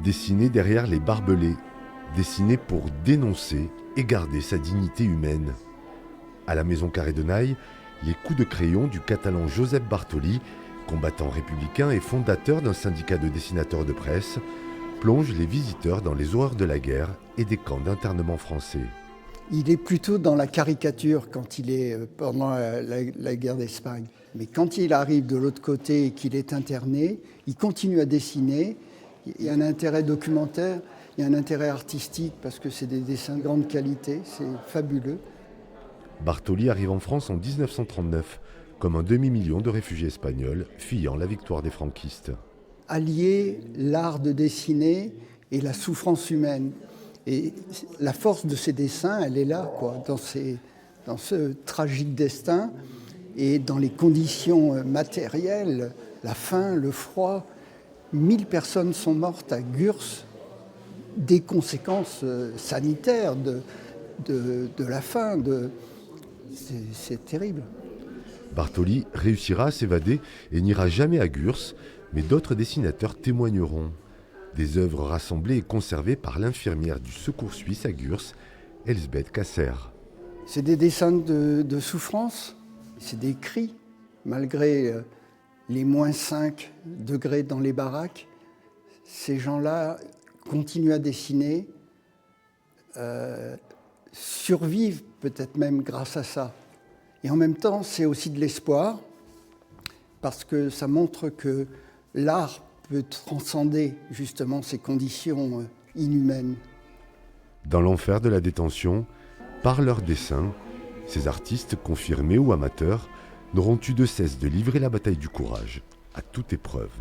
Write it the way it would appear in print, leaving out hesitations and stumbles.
dessiné derrière les barbelés, dessiné pour dénoncer et garder sa dignité humaine. À la Maison Carré de Naï, les coups de crayon du catalan Josep Bartoli, combattant républicain et fondateur d'un syndicat de dessinateurs de presse, plongent les visiteurs dans les horreurs de la guerre et des camps d'internement français. Il est plutôt dans la caricature quand il est pendant la guerre d'Espagne. Mais quand il arrive de l'autre côté et qu'il est interné, il continue à dessiner. Il y a un intérêt documentaire, il y a un intérêt artistique parce que c'est des dessins de grande qualité, c'est fabuleux. Bartoli arrive en France en 1939, comme un demi-million de réfugiés espagnols fuyant la victoire des franquistes. Allier l'art de dessiner et la souffrance humaine. Et la force de ces dessins, elle est là, quoi, dans ce tragique destin et dans les conditions matérielles, la faim, le froid. 1000 personnes sont mortes à Gurs, des conséquences sanitaires de la faim. C'est terrible. Bartoli réussira à s'évader et n'ira jamais à Gurs, mais d'autres dessinateurs témoigneront. Des œuvres rassemblées et conservées par l'infirmière du Secours suisse à Gurs, Elsbeth Kasser. C'est des dessins de souffrance, c'est des cris, malgré les moins 5 degrés dans les baraques. Ces gens-là continuent à dessiner, survivent peut-être même grâce à ça. Et en même temps, c'est aussi de l'espoir, parce que ça montre que l'art peut transcender justement ces conditions inhumaines. Dans l'enfer de la détention, par leurs dessins, ces artistes, confirmés ou amateurs, n'auront eu de cesse de livrer la bataille du courage, à toute épreuve.